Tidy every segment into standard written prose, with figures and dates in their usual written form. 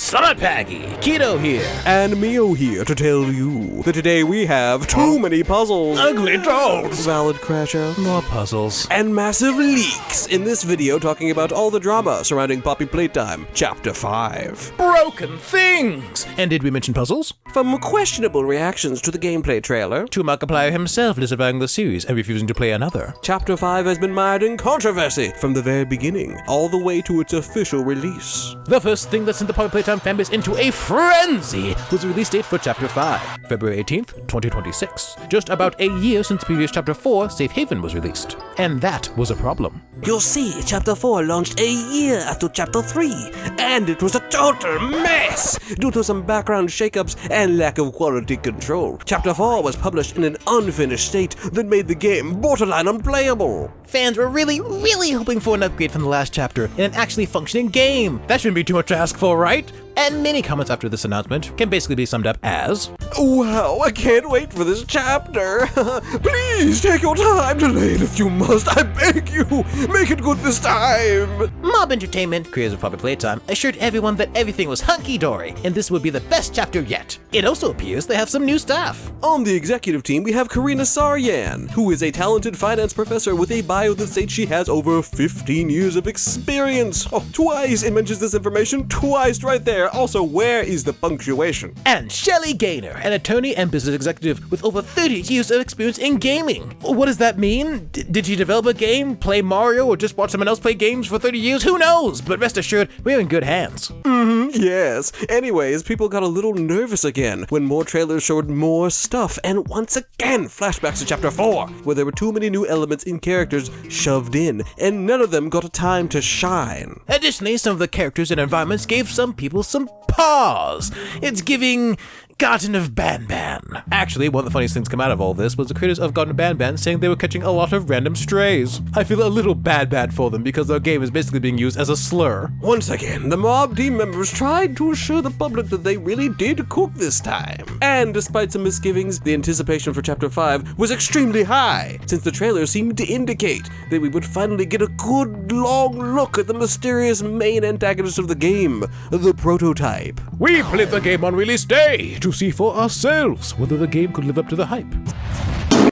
Paggy, Kido here. And Mio here to tell you that today we have too many puzzles, Ugly dolls. valid crash outs, More puzzles. and massive leaks in this video talking about all the drama surrounding Poppy Playtime Chapter 5. Broken things. And did we mention puzzles? From questionable reactions to the gameplay trailer, To Markiplier himself disavowing the series and refusing to play another. Chapter 5 has been mired in controversy from the very beginning, all the way to its official release. The first thing that sent the Poppy Playtime fanbase into a frenzy was the release date for Chapter 5, February 18th, 2026. Just about a year since previous Chapter 4, Safe Haven, was released. And that was a problem. You'll see, Chapter 4 launched a year after Chapter 3, and it was a total mess due to some background shakeups and lack of quality control. Chapter 4 was published in an unfinished state that made the game borderline unplayable. Fans were really hoping for an upgrade from the last chapter in an actually functioning game. That shouldn't be too much to ask for, right? And many comments after this announcement can basically be summed up as, Wow, I can't wait for this chapter. Please take your time, delay it if you must. I beg you, make it good this time. Mob Entertainment, creators of Poppy Playtime, assured everyone that everything was hunky-dory and this would be the best chapter yet. It also appears they have some new staff. On the executive team, we have Karina Saryan, who is a talented finance professor with a bio that states she has over 15 years of experience. Oh, twice it mentions this information, twice right there. Also, where is the punctuation? And Shelley Gaynor, an attorney and business executive with over 30 years of experience in gaming. What does that mean? Did she develop a game, play Mario, or just watch someone else play games for 30 years? Who knows? But rest assured, we're in good hands. Yes. Anyways, people got a little nervous again when more trailers showed more stuff, and once again, flashbacks to Chapter 4, where there were too many new elements and characters shoved in, and none of them got a time to shine. Additionally, some of the characters and environments gave some people some pause. It's giving Garden of Banban. Actually, one of the funniest things come out of all this was the creators of Garden of Banban saying they were catching a lot of random strays. I feel a little bad for them because their game is basically being used as a slur. Once again, the mob team members tried to assure the public that they really did cook this time. And despite some misgivings, the anticipation for Chapter 5 was extremely high, since the trailer seemed to indicate that we would finally get a good long look at the mysterious main antagonist of the game, the prototype. We played the game on release day to see for ourselves whether the game could live up to the hype.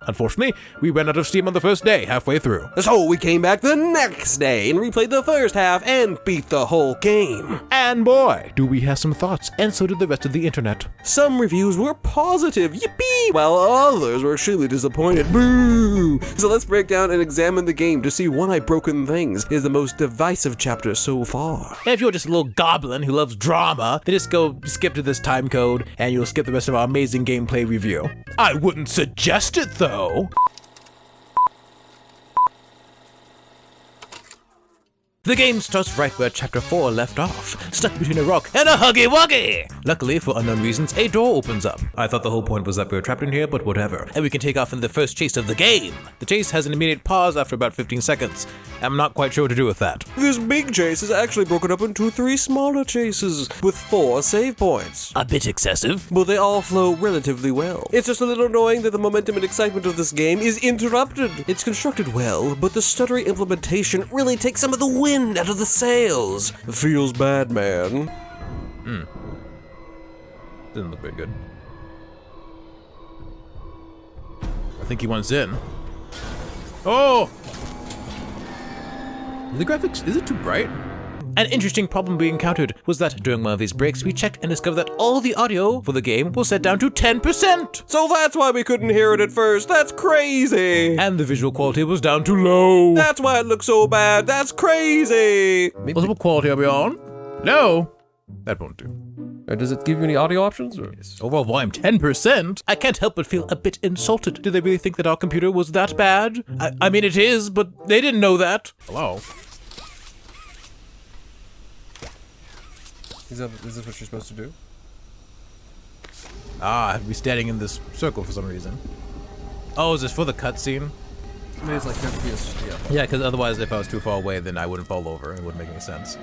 Unfortunately, we ran out of steam on the first day halfway through. So we came back the next day and replayed the first half and beat the whole game. And boy, do we have some thoughts, and so did the rest of the internet. Some reviews were positive, yippee, while others were extremely disappointed, boo. So let's break down and examine the game to see why Broken Things is the most divisive chapter so far. And if you're just a little goblin who loves drama, then just go skip to this time code and you'll skip the rest of our amazing gameplay review. I wouldn't suggest it though. The game starts right where Chapter 4 left off, stuck between a rock and a Huggy Wuggy! Luckily, for unknown reasons, a door opens up. I thought the whole point was that we were trapped in here, but whatever. And we can take off in the first chase of the game. The chase has an immediate pause after about 15 seconds. I'm not quite sure what to do with that. This big chase is actually broken up into 3 smaller chases with 4 save points. A bit excessive. But they all flow relatively well. It's just a little annoying that the momentum and excitement of this game is interrupted. It's constructed well, but the stuttery implementation really takes some of the wind out of the sails. Feels bad, man. Doesn't look very good. I think he wants in. Oh! The graphics, is it too bright? An interesting problem we encountered was that during one of these breaks, we checked and discovered that all the audio for the game was set down to 10%. So that's why we couldn't hear it at first. That's crazy. And the visual quality was down to low. That's why it looks so bad. That's crazy. What quality are we on? No. That won't do. Does it give you any audio options? Or? Yes. Overall volume 10%? I can't help but feel a bit insulted. Do they really think that our computer was that bad? I mean, it is, but they didn't know that. Hello? Is this what you're supposed to do? Ah, I have to be standing in this circle for some reason. Oh, is this for the cutscene? I mean, it's like FPS, Yeah, because otherwise if I was too far away, then I wouldn't fall over. It wouldn't make any sense.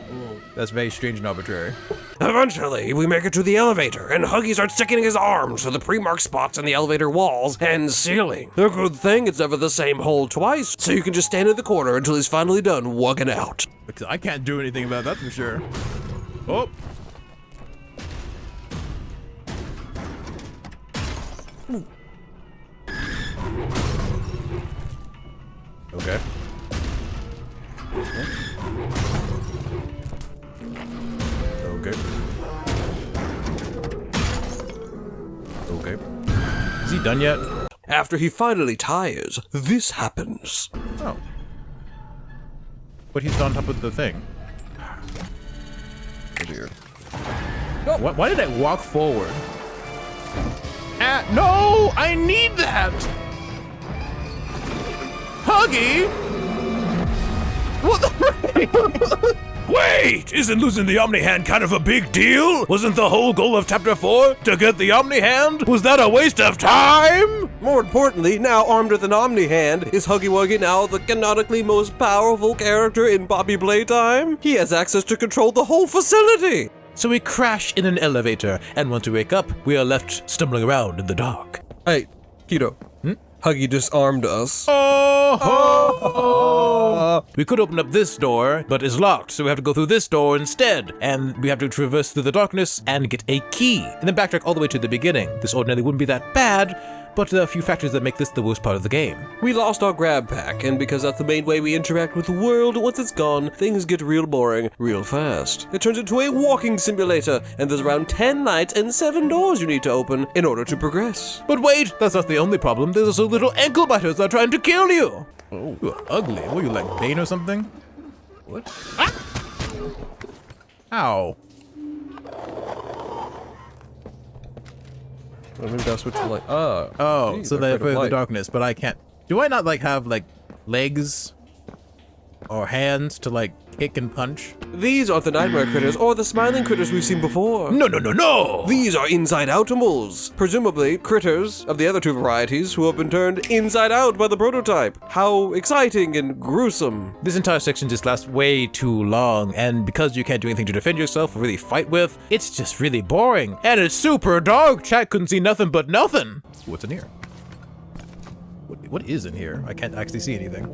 That's very strange and arbitrary. Eventually, we make it to the elevator, and Huggy starts sticking his arms to the pre-marked spots in the elevator walls and ceiling. A good thing it's never the same hole twice, so you can just stand in the corner until he's finally done wugging out. Because I can't do anything about that for sure. Oh! Okay. Okay. Okay. Is he done yet? After he finally tires, this happens. Oh. But he's on top of the thing. Oh dear. No. Why did I walk forward? No! I need that! Huggy! What the Wait! Isn't losing the Omni Hand kind of a big deal? Wasn't the whole goal of Chapter 4 to get the Omni Hand? Was that a waste of time? More importantly, now armed with an Omni Hand, is Huggy Wuggy now the canonically most powerful character in Poppy Playtime? He has access to control the whole facility! So we crash in an elevator, and once we wake up, we are left stumbling around in the dark. Hey, Kido. Huggy disarmed us. We could open up this door, but it's locked, so we have to go through this door instead. And we have to traverse through the darkness and get a key. And then backtrack all the way to the beginning. This ordinarily wouldn't be that bad, but there are a few factors that make this the worst part of the game. We lost our grab pack, and because that's the main way we interact with the world, once it's gone, things get real boring real fast. It turns into a walking simulator, and there's around 10 lights and 7 doors you need to open in order to progress. But wait, that's not the only problem. There's also little ankle biters that are trying to kill you. Oh, you're ugly. What are you, like Bane or something? What? Ah! Ow. I maybe that's what's like. Oh, geez, so they're for the light. darkness, but I can't. Do I not like have like legs or hands to like kick and punch? These are the nightmare critters or the smiling critters we've seen before. No, no, no, no! These are inside-outimals, presumably critters of the other 2 varieties who have been turned inside out by the prototype. How exciting and gruesome. This entire section just lasts way too long, and because you can't do anything to defend yourself or really fight with, it's just really boring. And it's super dark. Chat couldn't see nothing but nothing. What's in here? What is in here? I can't actually see anything.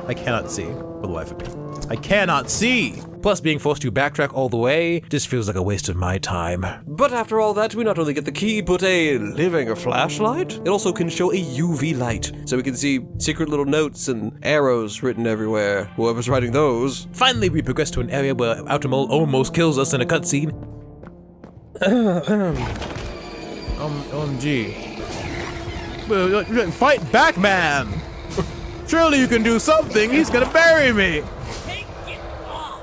I cannot see for the life of me. I cannot see! Plus, being forced to backtrack all the way just feels like a waste of my time. But after all that, we not only get the key, but a living flashlight. It also can show a UV light, so we can see secret little notes and arrows written everywhere. Whoever's writing those. Finally, we progress to an area where Outermole almost kills us in a cutscene. OMG. Well, fight back, man! Surely you can do something! He's gonna bury me! Take it off!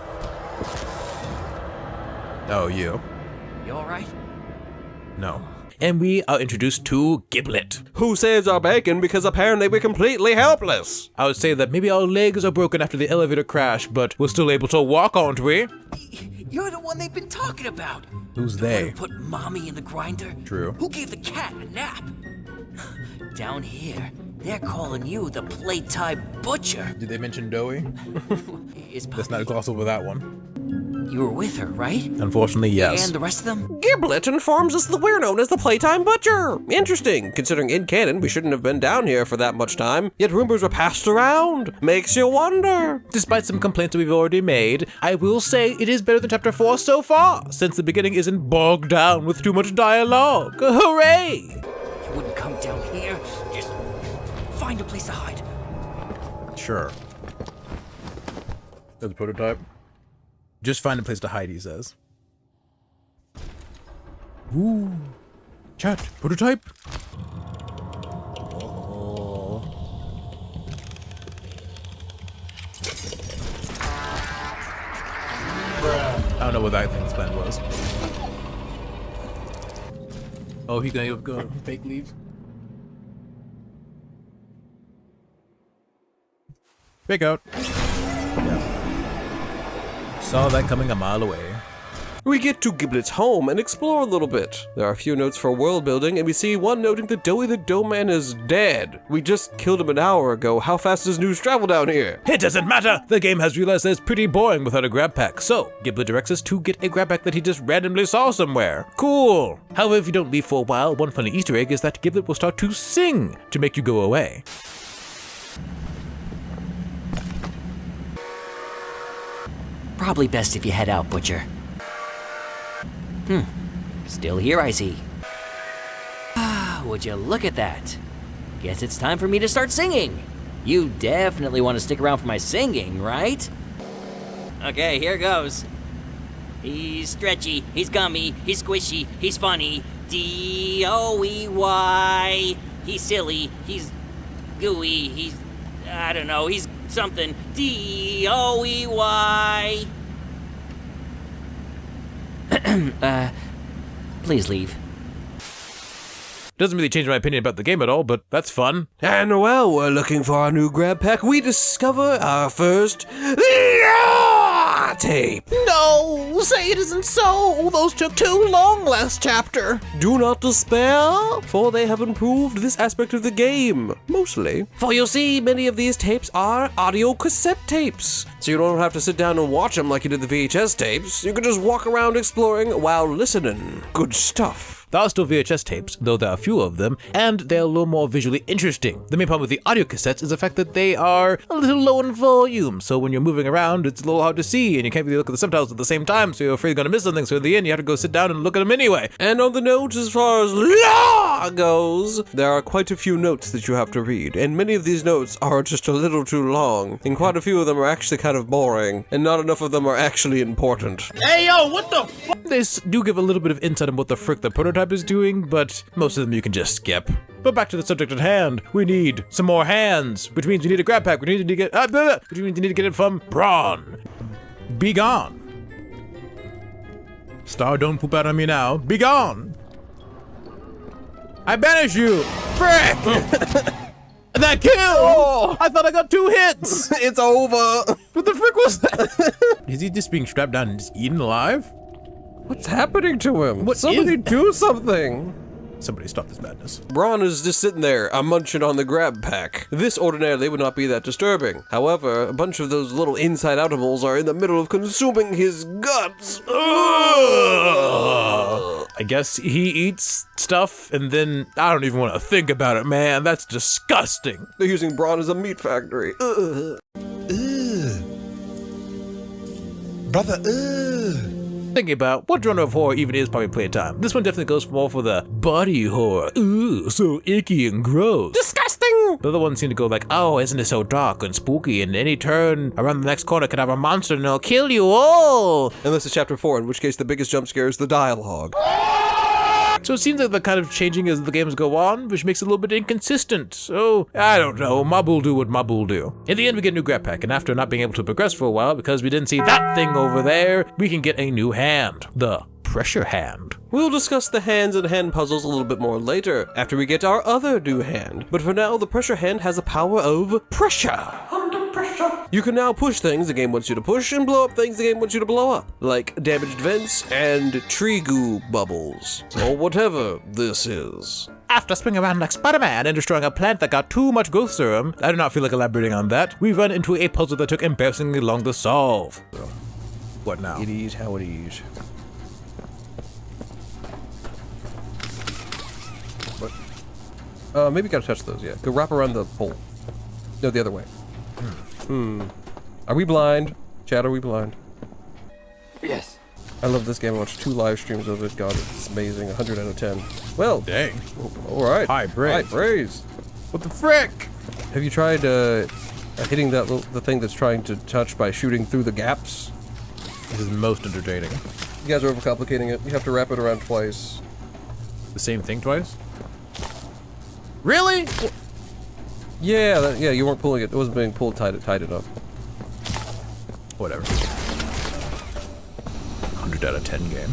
Oh, you. You alright? No. And we are introduced to GIBLET. Who saves our bacon because apparently we're completely helpless. I would say that maybe our legs are broken after the elevator crash, but we're still able to walk, aren't we? You're the one they've been talking about. Who's The one they? who put mommy in the grinder? True. Who gave the cat a nap? Down here, they're calling you the Playtime Butcher. Did they mention Doey? Is Let's not Poppy- gloss over that one. You were with her, right? Unfortunately, yes. And the rest of them? GIBLET informs us that we're known as the Playtime Butcher. Interesting, considering in canon we shouldn't have been down here for that much time, yet rumors were passed around. Makes you wonder. Despite some complaints we've already made, I will say it is better than Chapter 4 so far, since the beginning isn't bogged down with too much dialogue. Hooray! You wouldn't come down here. Just find a place to hide. Sure. That's a prototype. Just find a place to hide, he says. Ooh. Chat, prototype? I don't know what that thing's plan was. Oh, he gonna go fake leave? Fake out. Yeah. Saw that coming a mile away. We get to GIBLET's home and explore a little bit. There are a few notes for world building, and we see one noting that Doey the Dough Man is dead. We just killed him an hour ago. How fast does news travel down here? It doesn't matter! The game has realized that it's pretty boring without a grab pack, so GIBLET directs us to get a grab pack that he just randomly saw somewhere. Cool! However, if you don't leave for a while, one funny Easter egg is that GIBLET will start to sing to make you go away. Probably best if you head out, Butcher. Still here, I see. Would you look at that? Guess it's time for me to start singing. You definitely want to stick around for my singing, right? Okay, here goes. He's stretchy, he's gummy, he's squishy, he's funny. D-O-E-Y. He's silly, he's gooey, he's... I don't know, he's something. D-O-E-Y. Please leave. Doesn't really change my opinion about the game at all, but that's fun. And while we're looking for our new grab pack, we discover our first tape. No, say it isn't so. Those took too long last chapter. Do not despair, for they have improved this aspect of the game, mostly. For you see, many of these tapes are audio cassette tapes, so you don't have to sit down and watch them like you did the VHS tapes. You can just walk around exploring while listening. Good stuff. There are still VHS tapes, though there are fewer of them, and they're a little more visually interesting. The main problem with the audio cassettes is the fact that they are a little low in volume, so when you're moving around, it's a little hard to see, and you can't really look at the subtitles at the same time, so you're afraid you're gonna miss something, so in the end, you have to go sit down and look at them anyway. And on the note, as far as law goes, there are quite a few notes that you have to read, and many of these notes are just a little too long, and quite a few of them are actually kind of boring, and not enough of them are actually important. Hey, yo, what the f? They do give a little bit of insight on what the frick the prototype is doing, but most of them you can just skip. But back to the subject at hand. We need some more hands, which means we need a grab pack, which means we need to get which means we need to get it from Braun. Be gone. Star, don't poop out on me now. Be gone. I banish you. Frick! That kill! Oh, I thought I got 2 hits. It's over. What the frick was that? Is he just being strapped down and just eaten alive? What's happening to him? What Somebody is- do something. Somebody stop this madness. Braun is just sitting there, munching on the grab pack. This ordinarily would not be that disturbing. However, a bunch of those little inside-outimals are in the middle of consuming his guts. I guess he eats stuff and then I don't even want to think about it, man. That's disgusting. They're using Braun as a meat factory. Brother, Thinking about what genre of horror even is probably Playtime. This one definitely goes more for the body horror. Ooh, so icky and gross. Disgusting! The other ones seem to go like, oh, isn't it so dark and spooky, and any turn around the next corner could have a monster and it'll kill you all. Unless it's chapter 4, in which case the biggest jump scare is the dialogue. So it seems like they're kind of changing as the games go on, which makes it a little bit inconsistent. So, I don't know, mob will do what mob will do. In the end, we get a new grab pack, and after not being able to progress for a while because we didn't see that thing over there, we can get a new hand. The pressure hand. We'll discuss the hands and hand puzzles a little bit more later, after we get our other new hand. But for now, the pressure hand has a power of pressure. Under pressure. You can now push things the game wants you to push and blow up things the game wants you to blow up, like damaged vents and tree goo bubbles, or whatever this is. After swinging around like Spider-Man and destroying a plant that got too much growth serum, I do not feel like elaborating on that, we run into a puzzle that took embarrassingly long to solve. What now? It is how it is. What? Maybe gotta touch those, yeah. Go wrap around the pole. No, the other way. Are we blind? Chad, are we blind? yes. I love this game. I watched 2 live streams of it. God, it's amazing. 100 out of 10. Well, Dang. alright. High praise. High praise. What the frick? Have you tried hitting that the thing that's trying to touch by shooting through the gaps? This is most entertaining. You guys are overcomplicating it. You have to wrap it around twice. The same thing twice? Really? Yeah, yeah, you weren't pulling it. It wasn't being pulled tight enough. Whatever. 100 out of 10 game.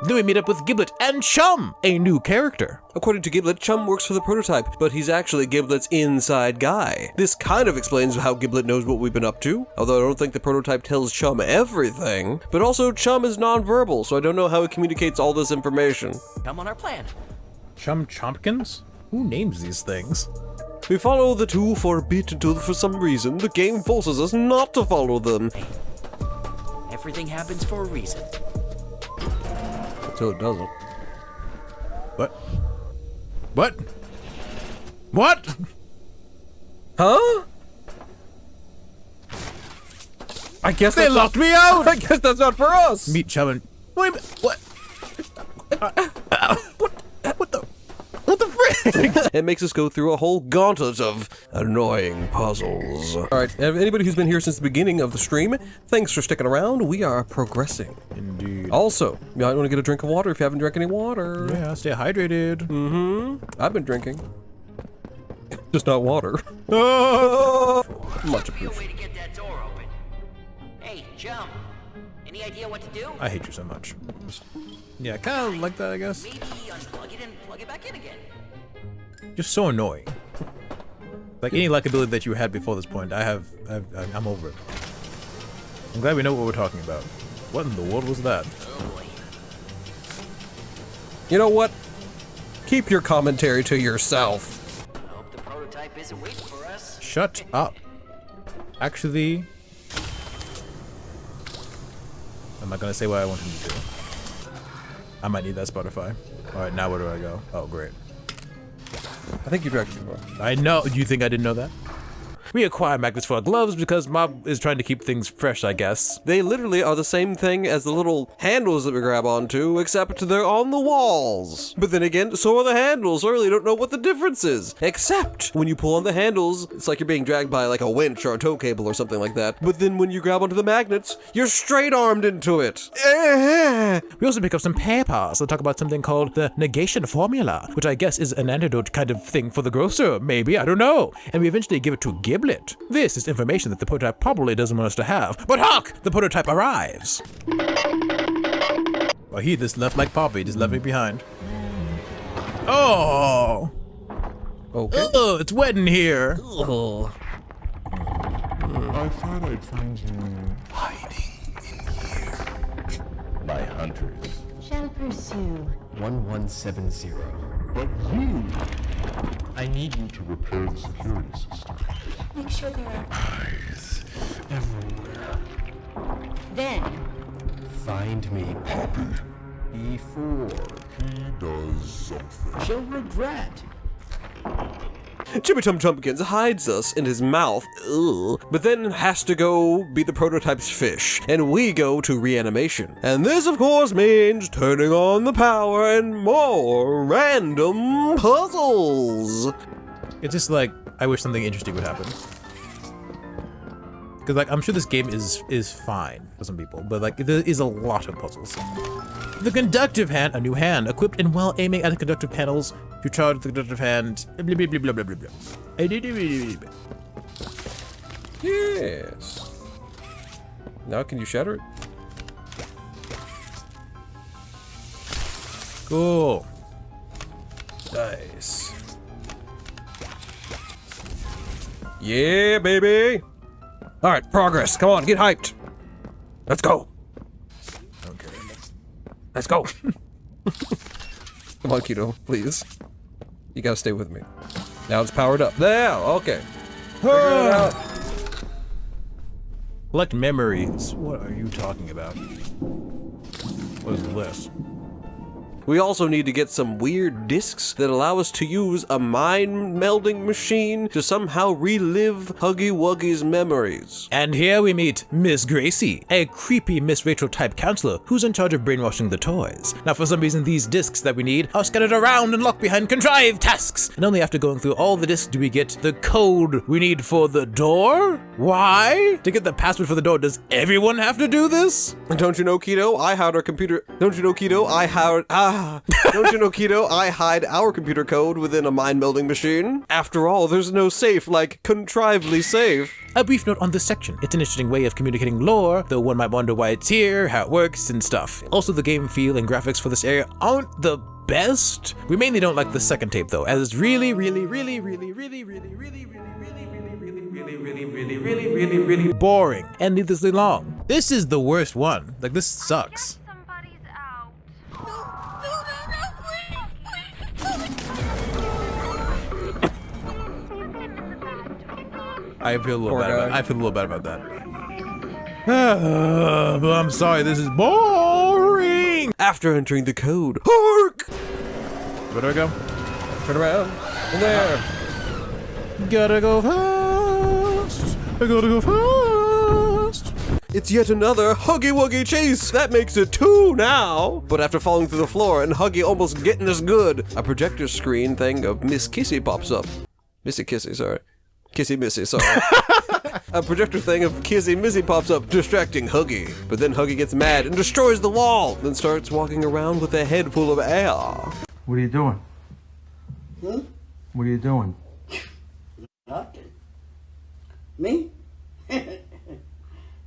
Then we meet up with Giblet and Chum, a new character. According to Giblet, Chum works for the prototype, but he's actually Giblet's inside guy. This kind of explains how Giblet knows what we've been up to, although I don't think the prototype tells Chum everything. But also, Chum is nonverbal, so I don't know how he communicates all this information. Come on our plan. Chum Chompkins? Who names these things? We follow the 2 for a bit until, for some reason, the game forces us not to follow them. Everything happens for a reason. So it doesn't. What? What? What? Huh? I guess They that's not- locked me out! I guess that's not for us! Meet Chum and... Wait a minute, what? What the... What the frick? It makes us go through a whole gauntlet of annoying puzzles. All right, anybody who's been here since the beginning of the stream, thanks for sticking around. We are progressing. Indeed. Also, you might want to get a drink of water if you haven't drank any water. Yeah, stay hydrated. Mm-hmm. I've been drinking. Just not water. Much appreciated. Way to get that door open. Hey, Jump. Any idea what to do? I hate you so much. Yeah, kind of like that, I guess. Maybe unplug it and plug it back in again. Just so annoying. Like any luck ability that you had before this point, I'm over it. I'm glad we know what we're talking about. What in the world was that? You know what? Keep your commentary to yourself. I hope the prototype isn't waiting for us. Shut up. Actually, I'm not gonna say what I want him to do. I might need that Spotify. Alright, now where do I go? Oh, great. I think you dragged too far. I know. Do you think I didn't know that? We acquire magnets for our gloves because Mob is trying to keep things fresh, I guess. They literally are the same thing as the little handles that we grab onto, except they're on the walls. But then again, so are the handles, so I really don't know what the difference is. Except, when you pull on the handles, it's like you're being dragged by like a winch or a tow cable or something like that. But then when you grab onto the magnets, you're straight-armed into it. We also pick up some papers that talk about something called the negation formula, which I guess is an antidote kind of thing for the grocer, maybe, I don't know. And we eventually give it to GIBLET. This is information that the prototype probably doesn't want us to have. But hark! The prototype arrives! Well, he just left like Poppy, just left me behind. Oh! Okay. Oh, it's wet in here! Oh. I thought I'd find you hiding in here. My hunters. Shall pursue. 1170. But you, I need you to repair the security system. Make sure there are. Eyes everywhere. Then, Find me, Poppy, before he does something she'll regret. Jimmy Tum Chumpkins hides us in his mouth, but then has to go be the prototype's fish, and we go to reanimation. And this, of course, means turning on the power and more random puzzles. It's just like, I wish something interesting would happen. Because, like, I'm sure this game is fine for some people, but, like, there is a lot of puzzles. The conductive hand, a new hand, equipped and while aiming at the conductive panels, to charge the conductive hand, blah, blah, blah, blah, blah, blah, blah. Yes. Now can you shatter it? Cool. Nice. Yeah, baby. All right, progress. Come on, get hyped. Let's go. Okay. Let's go. Come on, Kido, please. You gotta stay with me. Now it's powered up. There, okay. Figure it out. Collect memories. What are you talking about? What is this? We also need to get some weird discs that allow us to use a mind melding machine to somehow relive Huggy Wuggy's memories. And here we meet Miss Gracie, a creepy Miss Rachel type counselor who's in charge of brainwashing the toys. Now for some reason these discs that we need are scattered around and locked behind contrived tasks. And only after going through all the discs do we get the code we need for the door? Why? To get the password for the door, does everyone have to do this? Don't you know, Kido, I hide our computer. Don't you know, Kido, I hide. Don't you know, Kido, I hide our computer code within a mind melding machine. After all, there's no safe like contrivedly safe. A brief note on this section. It's an interesting way of communicating lore, though one might wonder why it's here, how it works, and stuff. Also, the game feel and graphics for this area aren't the best. We mainly don't like the second tape though, as it's really boring and needlessly long. This is the worst one. Like, this sucks. Somebody's out. I feel a little Poor bad about guy. I feel a little bad about that. But I'm sorry, this is boring. After entering the code, hark! Where do I go? Turn around. And there. Gotta go fast. I gotta go fast. It's yet another Huggy Wuggy chase. That makes it 2 now. But after falling through the floor and Huggy almost getting us good, a projector screen thing of Miss Kissy pops up. Missy Kissy, sorry. Kissy Missy, sorry. A projector thing of Kissy Missy pops up, distracting Huggy. But then Huggy gets mad and destroys the wall, then starts walking around with a head full of air. What are you doing? What are you doing? Nothing. Me?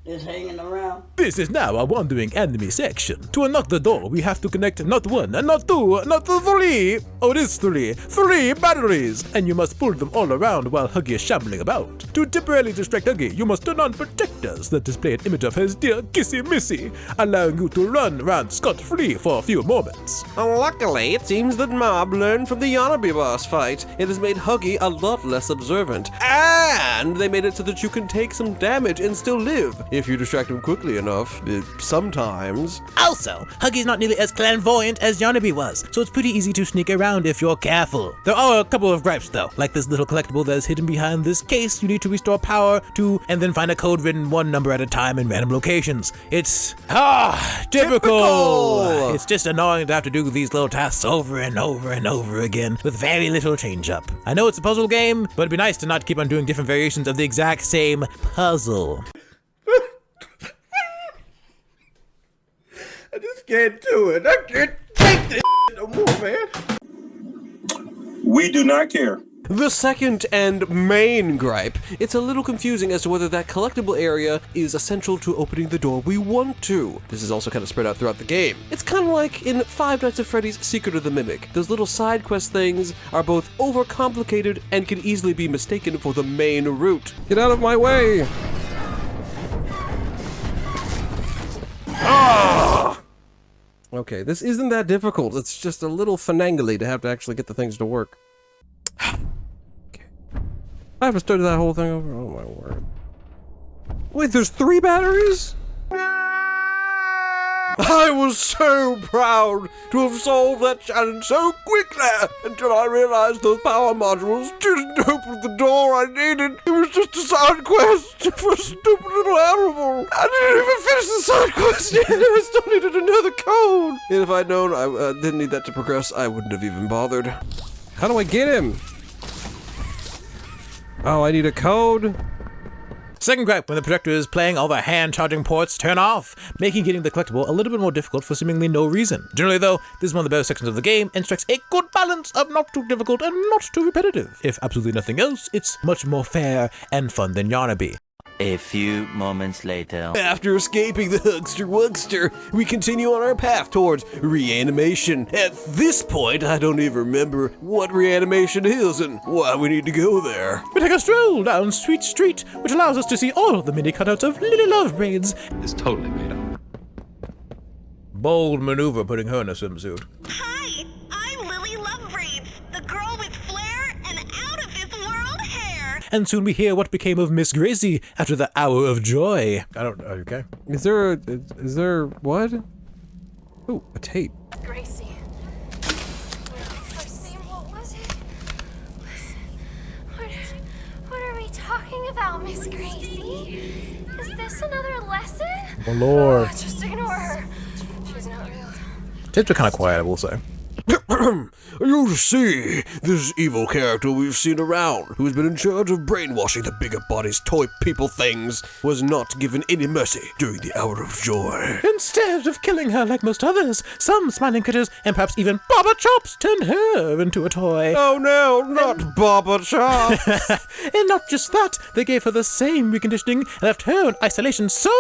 Just hanging around. This is now our wandering enemy section. To unlock the door, we have to connect not 1, and not 2, not 3. Oh, it is 3. 3 batteries! And you must pull them all around while Huggy is shambling about. To temporarily distract Huggy, you must turn on projectors that display an image of his dear Kissy Missy, allowing you to run around scot-free for a few moments. Luckily, it seems that Mob learned from the Yanabi boss fight. It has made Huggy a lot less observant. And they made it so that you can take some damage and still live, if you distract him quickly enough. Sometimes. Also, Huggy's not nearly as clairvoyant as Yanabi was, so it's pretty easy to sneak around if you're careful. There are a couple of gripes though, like this little collectible that is hidden behind this case you need to restore power to, and then find a code written 1 number at a time in random locations. It's, typical! It's just annoying to have to do these little tasks over and over and over again, with very little change up. I know it's a puzzle game, but it'd be nice to not keep on doing different variations of the exact same puzzle. I just can't do it. I can't take this no more, man. We do not care. The second and main gripe, it's a little confusing as to whether that collectible area is essential to opening the door we want to. This is also kind of spread out throughout the game. It's kind of like in Five Nights at Freddy's Secret of the Mimic. Those little side quest things are both overcomplicated and can easily be mistaken for the main route. Get out of my way! Okay, this isn't that difficult. It's just a little finangly to have to actually get the things to work. Okay. I have to study that whole thing over. Oh my word. Wait, there's 3 batteries? I was so proud to have solved that challenge so quickly until I realized those power modules didn't open the door I needed. It was just a side quest for a stupid little animal. I didn't even finish the side quest yet. I still needed another code. And if I'd known I didn't need that to progress, I wouldn't have even bothered. How do I get him? Oh, I need a code? Second gripe, when the projector is playing, all the hand charging ports turn off, making getting the collectible a little bit more difficult for seemingly no reason. Generally though, this is one of the better sections of the game and strikes a good balance of not too difficult and not too repetitive. If absolutely nothing else, it's much more fair and fun than Yanabi. A few moments later. After escaping the Hugster Wugster, we continue on our path towards reanimation. At this point, I don't even remember what reanimation is and why we need to go there. We take a stroll down Sweet Street, which allows us to see all of the mini cutouts of Lily Lovebraids. It's totally made up. Bold maneuver putting her in a swimsuit. Hi, I'm Lily Lovebraids, the girl with flair and out of this world hair. And soon we hear what became of Miss Gracie after the hour of joy. I don't know, okay. Is there what? Oh, a tape. Gracie. First name, what was it? What are we talking about, Miss Gracie? Is this another lesson? Oh Lord. Oh, just ignore her. She's not real. Tapes are kind of quiet, I will say. You see, this evil character we've seen around, who's been in charge of brainwashing the bigger bodies, toy people things, was not given any mercy during the hour of joy. Instead of killing her like most others, some smiling critters and perhaps even Baba Chops turned her into a toy. Oh no, not Baba Chop! And not just that, they gave her the same reconditioning and left her in isolation so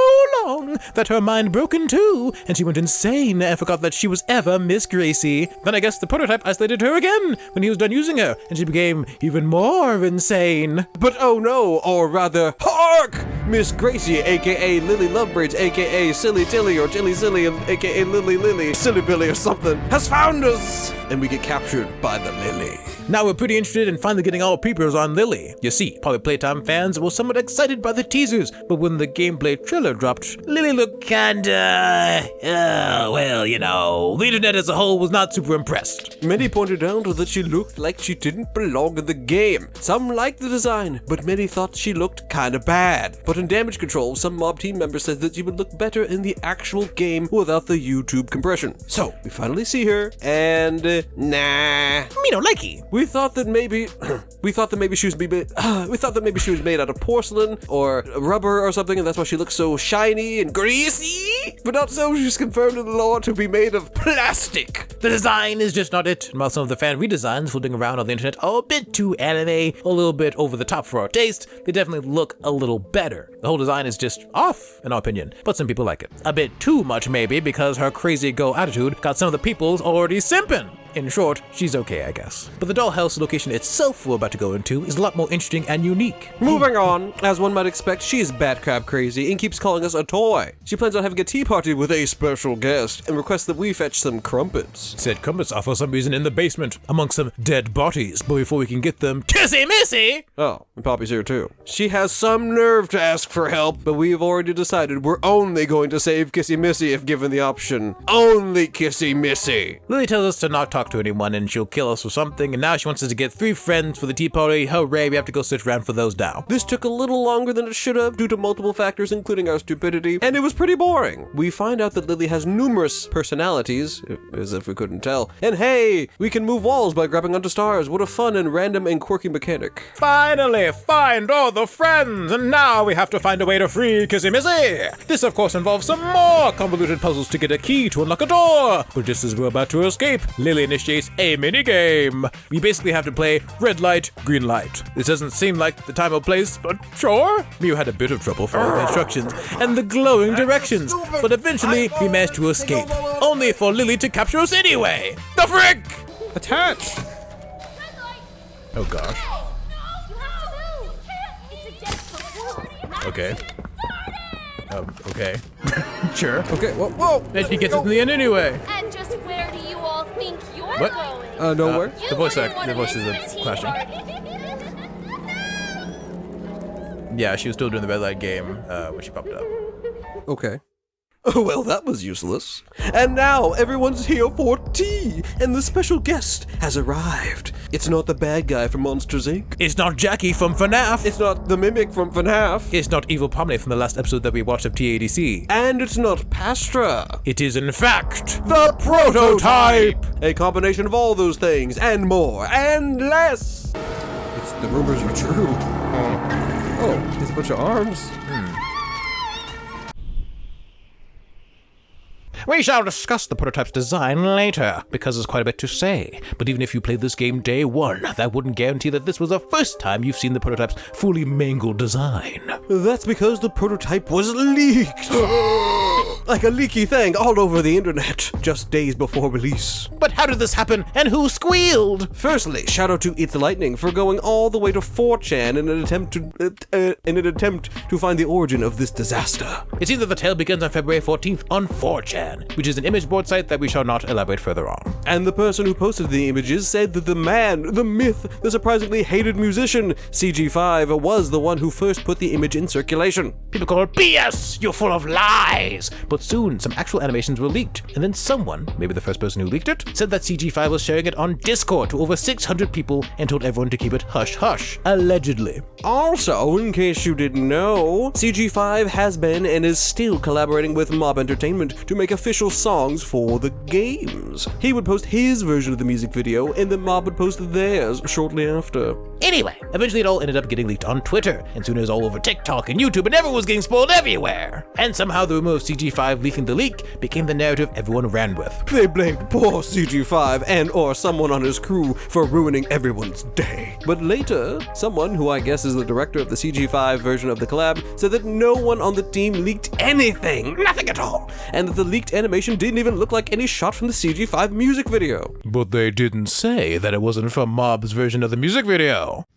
long that her mind broke in two, and she went insane and forgot that she was ever Miss Gracie. Then I guess the prototype isolated her again when he was done using her, and she became even more insane. But oh no, or rather, hark! Miss Gracie, aka Lily Lovebraids, aka Silly Tilly or Tilly Silly, aka Lily Lily, Silly Billy or something, has found us! And we get captured by the Lily. Now we're pretty interested in finally getting our peepers on Lily. You see, probably Playtime fans were somewhat excited by the teasers, but when the gameplay trailer dropped, Lily looked kinda... well, you know, the internet as a whole was not super impressed. Many pointed out that she looked like she didn't belong in the game. Some liked the design, but many thought she looked kinda bad. But in Damage Control, some mob team members said that she would look better in the actual game without the YouTube compression. So, we finally see her, and nah. Me no likey. We thought that maybe she was made out of porcelain or rubber or something, and that's why she looks so shiny and greasy. But not so, she's confirmed in the lore to be made of plastic. The design is just not it. And while some of the fan redesigns floating around on the internet are a bit too anime, a little bit over the top for our taste, they definitely look a little better. The whole design is just off, in our opinion, but some people like it. A bit too much maybe, because her crazy go attitude got some of the people's already simping. In short, she's okay, I guess. But the dollhouse location itself we're about to go into is a lot more interesting and unique. Moving on, as one might expect, she is bat crab crazy and keeps calling us a toy. She plans on having a tea party with a special guest and requests that we fetch some crumpets. Said crumpets are for some reason in the basement amongst some dead bodies, but before we can get them, kissy missy! Oh, and Poppy's here too. She has some nerve to ask for help, but we have already decided we're only going to save Kissy Missy if given the option. Only Kissy Missy! Lily tells us to not talk to anyone and she'll kill us or something, and now she wants us to get 3 friends for the tea party. Hooray, we have to go search around for those now. This took a little longer than it should have due to multiple factors, including our stupidity, and it was pretty boring. We find out that Lily has numerous personalities, as if we couldn't tell, and hey, we can move walls by grabbing onto stars. What a fun and random and quirky mechanic. Finally, find all the friends, and now we have to find a way to free Kissy Missy. This of course involves some more convoluted puzzles to get a key to unlock a door, but just as we're about to escape, Lily initiates a mini game. We basically have to play red light, green light. This doesn't seem like the time or place, but sure. Mew had a bit of trouble following the instructions and the glowing directions, but eventually we managed to escape, only for Lily to capture us anyway. The frick! Attach! Oh gosh. Okay. Okay. Sure. Okay, whoa! And she gets us in the end anyway. And just where do you all think you're What? going? Nowhere. The voices are clashing. Yeah, she was still doing the red light game when she popped up. Okay. Well, that was useless. And now everyone's here for tea, and the special guest has arrived. It's not the bad guy from Monsters, Inc. It's not Jackie from FNAF. It's not the Mimic from FNAF. It's not Evil Pomni from the last episode that we watched of TADC. And it's not Pastra. It is in fact the prototype! A combination of all those things, and more, and less. It's the rumors are true. Oh, there's a bunch of arms. We shall discuss the prototype's design later, because there's quite a bit to say. But even if you played this game day 1, that wouldn't guarantee that this was the first time you've seen the prototype's fully mangled design. That's because the prototype was leaked. Like a leaky thing all over the internet, just days before release. But how did this happen, and who squealed? Firstly, shout out to It's Lightning for going all the way to 4chan in an attempt to find the origin of this disaster. It seems that the tale begins on February 14th on 4chan, which is an image board site that we shall not elaborate further on. And the person who posted the images said that the man, the myth, the surprisingly hated musician, CG5, was the one who first put the image in circulation. People call it BS, you're full of lies! But soon, some actual animations were leaked, and then someone, maybe the first person who leaked it, said that CG5 was sharing it on Discord to over 600 people and told everyone to keep it hush-hush, allegedly. Also, in case you didn't know, CG5 has been and is still collaborating with Mob Entertainment to make official songs for the games. He would post his version of the music video, and then Mob would post theirs shortly after. Anyway, eventually it all ended up getting leaked on Twitter, and soon it was all over TikTok and YouTube, and everyone was getting spoiled everywhere. And somehow the rumor of CG5 leaking the leak became the narrative everyone ran with. They blamed poor CG5 and or someone on his crew for ruining everyone's day. But later, someone who I guess is the director of the CG5 version of the collab said that no one on the team leaked anything, nothing at all, and that the leaked animation didn't even look like any shot from the CG5 music video. But they didn't say that it wasn't from Mob's version of the music video.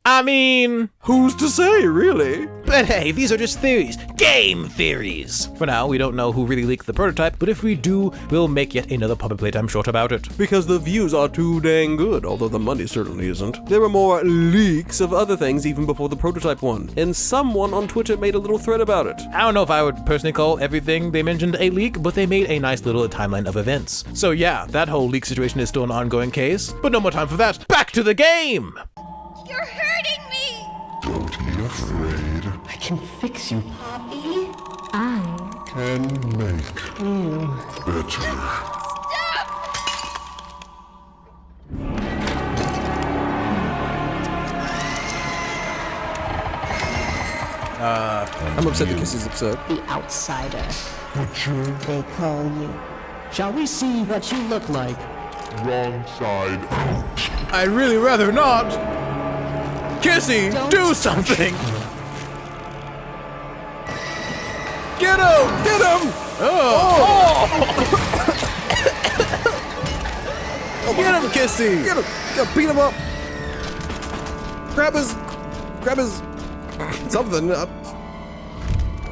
I mean, Who's to say, really? but hey, these are just theories. Game theories! For now, we don't know who really leaked the prototype, but if we do, we'll make yet another Public Playtime short about it. Because the views are too dang good, although the money certainly isn't. There were more leaks of other things even before the prototype one, and someone on Twitter made a little thread about it. I don't know if I would personally call everything they mentioned a leak, but they made a nice little timeline of events. So yeah, that whole leak situation is still an ongoing case, but no more time for that. Back to the game! You're hurting me! Don't be afraid. I can fix you. Poppy? Can make you better. I'm upset that Kissy's upset. The outsider, Butcher. they call you. Shall we see what you look like? Wrong side out. I'd really rather not! Kissy, do something! Get him! Get him! Get him, Kissy! Get him! Gotta beat him up! Grab his something.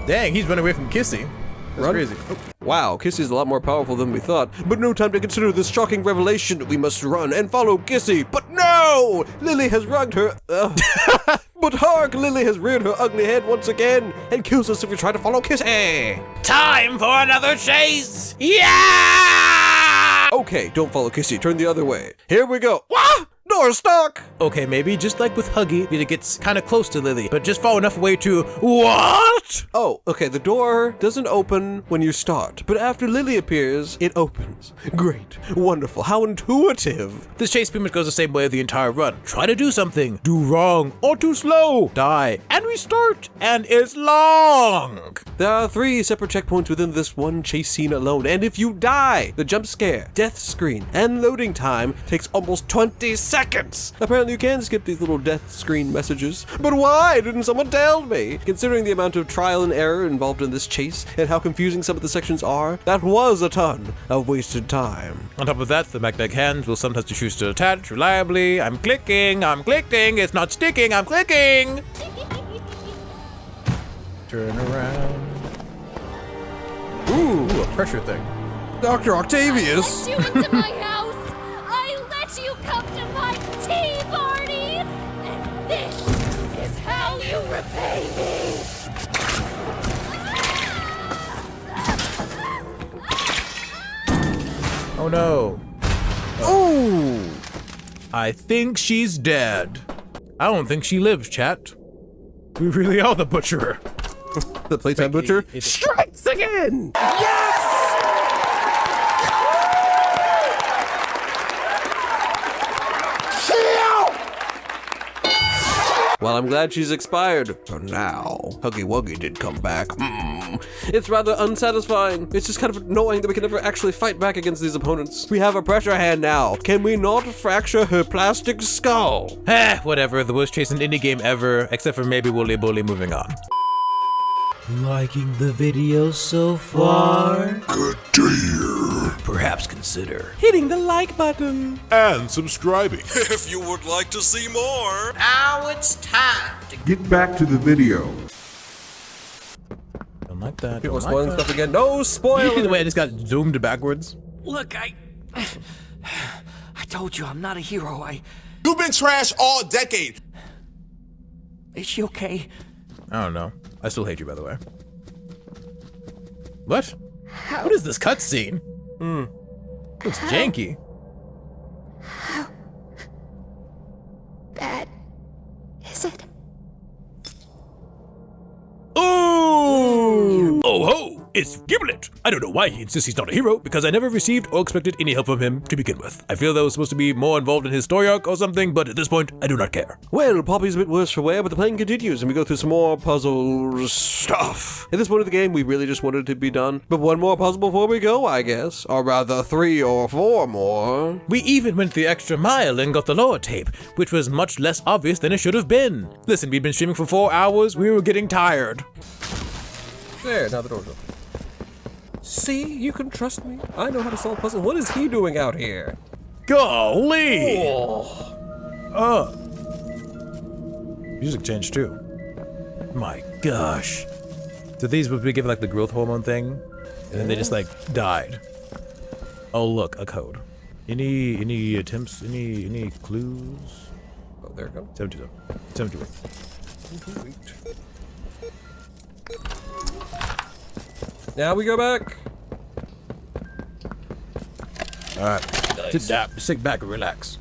Dang, he's running away from Kissy. That's crazy. Wow, Kissy's a lot more powerful than we thought. But no time to consider this shocking revelation. We must run and follow Kissy. But no! Lily has rugged her. But hark! Lily has reared her ugly head once again and kills us if we try to follow Kissy. Time for another chase! Yeah! Okay, don't follow Kissy. Turn the other way. Here we go. Wah! Door stuck! Okay, maybe just like with Huggy, it gets kind of close to Lily, but just far enough away to what? Oh, okay, the door doesn't open when you start, but after Lily appears, it opens. Great, wonderful, how intuitive. This chase pretty much goes the same way the entire run. Try to do something, do wrong, or too slow, die, and restart, and it's long. There are 3 separate checkpoints within this one chase scene alone, and if you die, the jump scare, death screen, and loading time takes almost 20 seconds. Apparently you can skip these little death screen messages, but why didn't someone tell me? Considering the amount of trial and error involved in this chase, and how confusing some of the sections are, that was a ton of wasted time. On top of that, the magnetic hands will sometimes refuse to attach reliably. I'm clicking, it's not sticking, I'm clicking! Turn around. Ooh, a pressure thing. Dr. Octavius! Let you into my house! I let you come to my tea party! And this is how you repay me! Oh no. Ooh! I think she's dead. I don't think she lives, chat. We really are the butcher. The Playtime Butcher strikes again! Yes! Well, I'm glad she's expired. For now. Huggy Wuggy did come back. It's rather unsatisfying. It's just kind of annoying that we can never actually fight back against these opponents. We have a pressure hand now. Can we not fracture her plastic skull? Whatever, the worst chase in indie game ever, except for maybe Wooly Bully. Moving on. Liking the video so far? Good to hear. Perhaps consider Hitting the like button. And subscribing. If you would like to see more. Now it's time to Get back to the video. Don't like that. People are spoiling stuff again. No spoilers! The way I just got zoomed backwards. Look, I told you I'm not a hero. You've been trash all decade. Is she okay? I don't know. I still hate you, by the way. What? What is this cutscene? Looks janky. How bad is it? Ooh! Oh ho! It's GIBLET! I don't know why he insists he's not a hero, because I never received or expected any help from him to begin with. I feel that I was supposed to be more involved in his story arc or something, but at this point, I do not care. Well, Poppy's a bit worse for wear, but the playing continues, and we go through some more puzzle stuff. At this point of the game, we really just wanted it to be done. But one more puzzle before we go, I guess. Or rather, 3 or 4 more. We even went the extra mile and got the lower tape, which was much less obvious than it should have been. Listen, we'd been streaming for 4 hours, we were getting tired. There, now the door's open. See, you can trust me. I know how to solve puzzles. What is he doing out here? Golly! Music changed too. My gosh. So these would be given like the growth hormone thing, and then they just like died. Oh look, a code. Any attempts? Any clues? Oh, there we go. 72. Now we go back. Alright. Sit back and relax.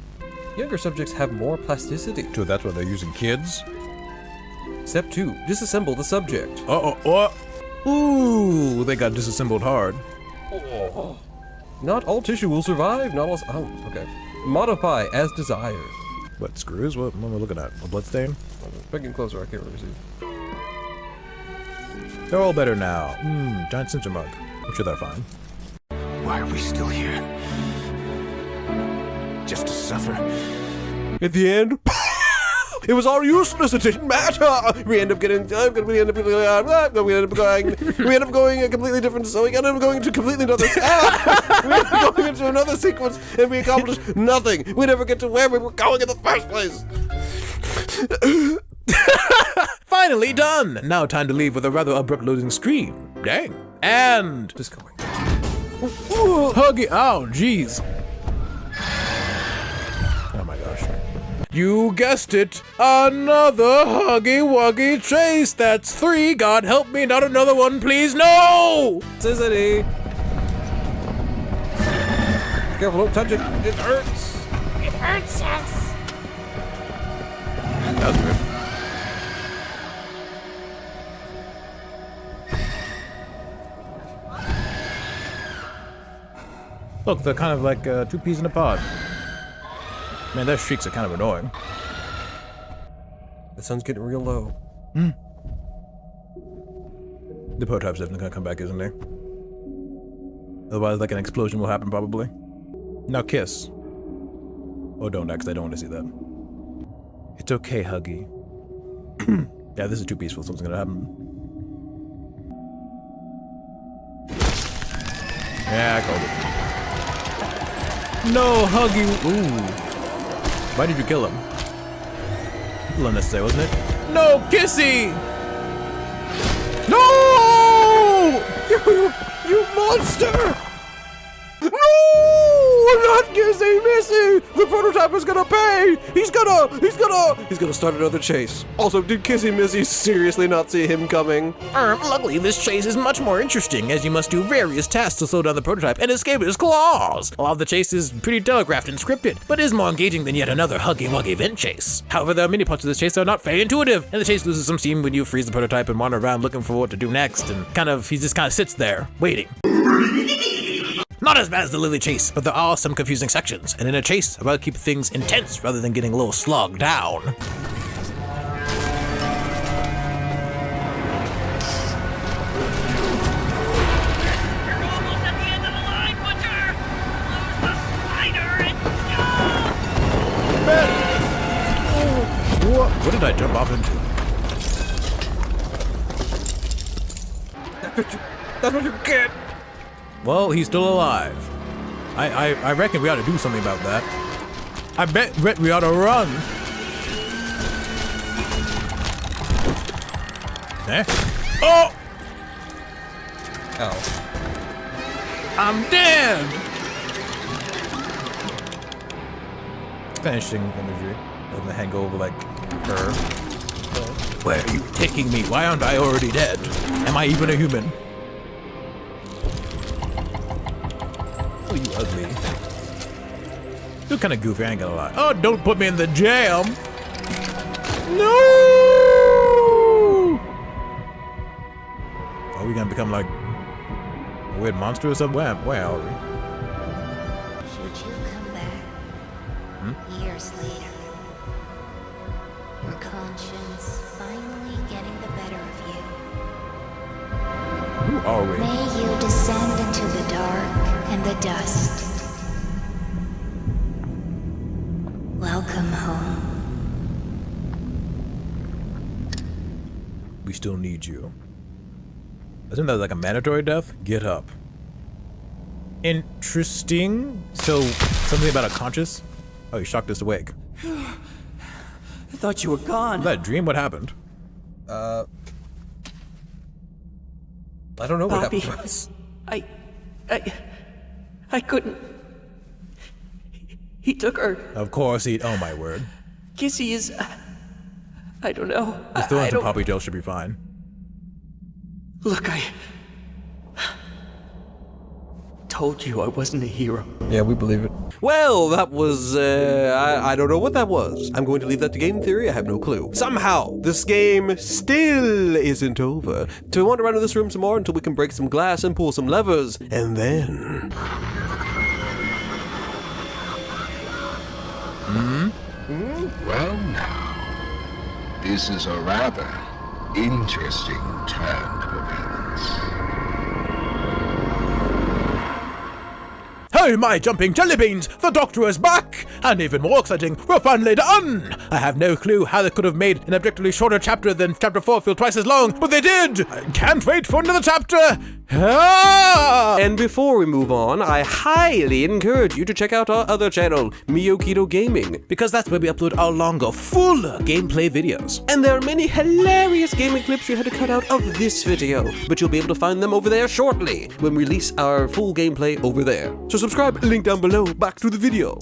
Younger subjects have more plasticity. So that's why they're using kids? Step 2. Disassemble the subject. Ooh, they got disassembled hard. Not all tissue will survive. Not all. Oh, okay. Modify as desired. What, screws? What am I looking at? A bloodstain? If I get closer, I can't really see. They're all better now. Giant sensor mug. I'm sure they're fine. Why are we still here? Just to suffer. At the end, it was all useless. It didn't matter. We end up going a completely different. So we end up going to completely another. We end up going into another sequence, and we accomplished nothing. We never get to where we were going in the first place. Finally done! Now time to leave with a rather abrupt loading screen. Dang. And Just going. ooh, huggy. Oh, jeez. Oh my gosh. You guessed it. Another Huggy Wuggy chase. That's 3. God help me, not another one, please. No! Toxicity. Careful, don't touch it. It hurts. It hurts us. That was weird. Look, they're kind of like 2 peas in a pod. Man, their shrieks are kind of annoying. The sun's getting real low. The prototype's definitely gonna come back, isn't he? Otherwise, like an explosion will happen, probably. Now kiss. Oh, don't, actually, I don't want to see that. It's okay, Huggy. Yeah, this is too peaceful, something's gonna happen. Yeah, I called it. No, Huggy. Ooh. Why did you kill him? A little unnecessary, wasn't it? No, Kissy! No! You monster! No! Not Kissy, Missy! The prototype is gonna pay! He's gonna start another chase. Also, did Kissy Missy seriously not see him coming? Luckily, this chase is much more interesting, as you must do various tasks to slow down the prototype and escape his claws. A lot of the chase is pretty telegraphed and scripted, but is more engaging than yet another Huggy Wuggy event chase. However, there are many parts of this chase that are not very intuitive, and the chase loses some steam when you freeze the prototype and wander around looking for what to do next, and he just kind of sits there, waiting. Not as bad as the Lily chase, but there are some confusing sections, and in a chase, I'd rather keep things intense rather than getting a little slogged down. What did I jump off into? That's what you get! Well, he's still alive. I reckon we ought to do something about that. I bet we ought to run. Eh? Oh! Ow. I'm dead! Finishing imagery. Doesn't hang over like her. Where are you taking me? Why aren't I already dead? Am I even a human? Oh, you ugly. You're kind of goofy, I ain't gonna lie. Oh, don't put me in the jam! No! Are we gonna become like a weird monster or something? Where are we? Should you come back years later, your conscience finally getting the better of you, Who are we? may you descend into the dark and the dust. Welcome home. We still need you. I think that was like a mandatory death. Get up. Interesting. So, something about a conscious? Oh, you shocked us awake. thought you were gone. That dream, what happened? I don't know what Bobby, happened to us. I couldn't. He took her. Of course he, oh my word. Kissy is, I don't know. Just throwing some poppy gel should be fine. Look, I told you I wasn't a hero. Yeah, we believe it. Well, that was, I don't know what that was. I'm going to leave that to game theory, I have no clue. Somehow, this game still isn't over. So we wander around in this room some more until we can break some glass and pull some levers, and then... Well now, this is a rather interesting turn of events. Hey, my jumping jelly beans! The Doctor is back! And even more exciting, we're finally done! I have no clue how they could have made an objectively shorter chapter than Chapter 4 feel twice as long, but they did! I can't wait for another chapter! Ah! And before we move on, I highly encourage you to check out our other channel, MeoKido Gaming. Because that's where we upload our longer, fuller gameplay videos. And there are many hilarious gaming clips we had to cut out of this video, but you'll be able to find them over there shortly, when we release our full gameplay over there. So subscribe, link down below, back to the video.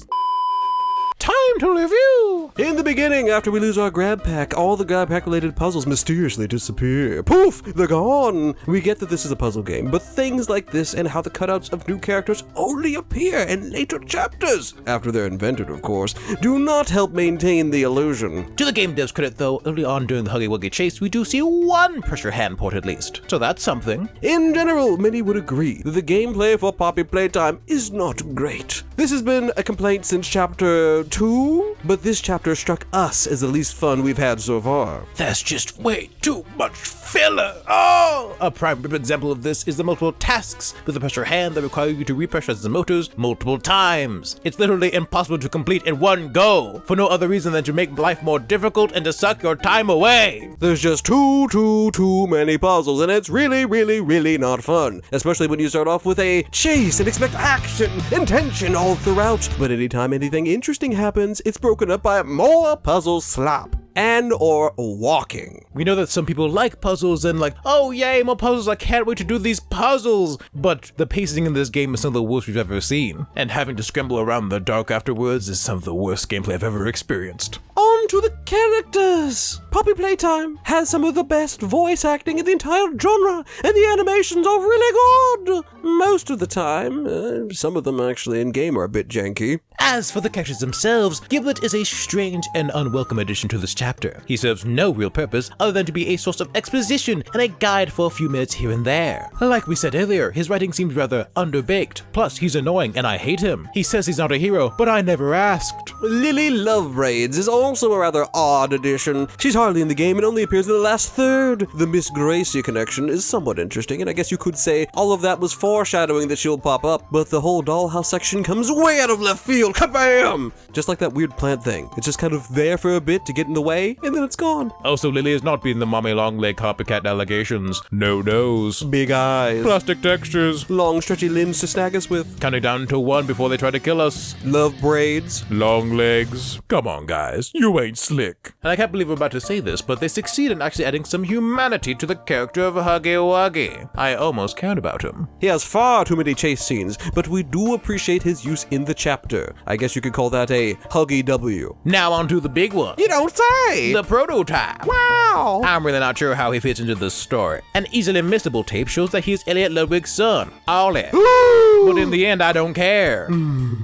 Time to review! In the beginning, after we lose our grab pack, all the grab pack related puzzles mysteriously disappear. Poof! They're gone! We get that this is a puzzle game, but things like this and how the cutouts of new characters only appear in later chapters, after they're invented of course, do not help maintain the illusion. To the game dev's credit though, early on during the Huggy Wuggy chase, we do see one pressure hand port at least. So that's something. In general, many would agree that the gameplay for Poppy Playtime is not great. This has been a complaint since chapter 2, but this chapter struck us as the least fun we've had so far. There's just way too much filler. Oh! A prime example of this is the multiple tasks with the pressure hand that require you to repressurize the motors multiple times. It's literally impossible to complete in one go, for no other reason than to make life more difficult and to suck your time away. There's just too many puzzles, and it's really not fun, especially when you start off with a chase and expect action and tension all throughout. But anytime anything interesting happens, it's broken up by more puzzle slop and or walking. We know that some people like puzzles and like, oh yay, more puzzles, I can't wait to do these puzzles. But the pacing in this game is some of the worst we've ever seen. And having to scramble around the dark afterwards is some of the worst gameplay I've ever experienced. On to the characters! Poppy Playtime has some of the best voice acting in the entire genre, and the animations are really good! Most of the time, some of them actually in-game are a bit janky. As for the characters themselves, Giblet is a strange and unwelcome addition to this chapter. He serves no real purpose other than to be a source of exposition and a guide for a few minutes here and there. Like we said earlier, his writing seems rather underbaked. Plus, he's annoying and I hate him. He says he's not a hero, but I never asked. Lily Lovebraids is also a rather odd addition. She's hardly in the game and only appears in the last third. The Miss Gracie connection is somewhat interesting, and I guess you could say all of that was foreshadowing that she'll pop up, but the whole dollhouse section comes way out of left field. Kabam! Just like that weird plant thing. It's just kind of there for a bit to get in the way, and then it's gone. Also, Lily has not been the mommy long leg copycat allegations. No nose. Big eyes. Plastic textures. Long stretchy limbs to snag us with. Counting down to 1 before they try to kill us. Love braids. Long legs. Come on, guys. You ain't slick. And I can't believe I'm about to say this, but they succeed in actually adding some humanity to the character of Huggy Wuggy. I almost cared about him. He has far too many chase scenes, but we do appreciate his use in the chapter. I guess you could call that a Huggy W. Now on to the big one. You don't say! The prototype. Wow! I'm really not sure how he fits into this story. An easily missable tape shows that he's Elliot Ludwig's son, Ollie. But in the end, I don't care.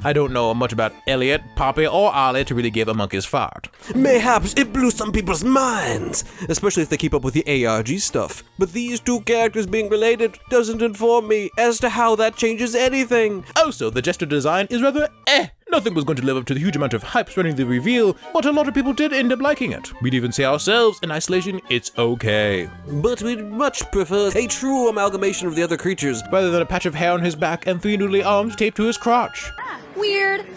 I don't know much about Elliot, Poppy, or Ollie to really give a monkey's fart. Mayhaps it blew some people's minds, especially if they keep up with the ARG stuff. But these two characters being related doesn't inform me as to how that changes anything. Also, the gesture design is rather Nothing was going to live up to the huge amount of hype surrounding the reveal, but a lot of people did end up liking it. We'd even say ourselves, in isolation, it's okay. But we'd much prefer a true amalgamation of the other creatures, rather than a patch of hair on his back and 3 noodly arms taped to his crotch. Weird.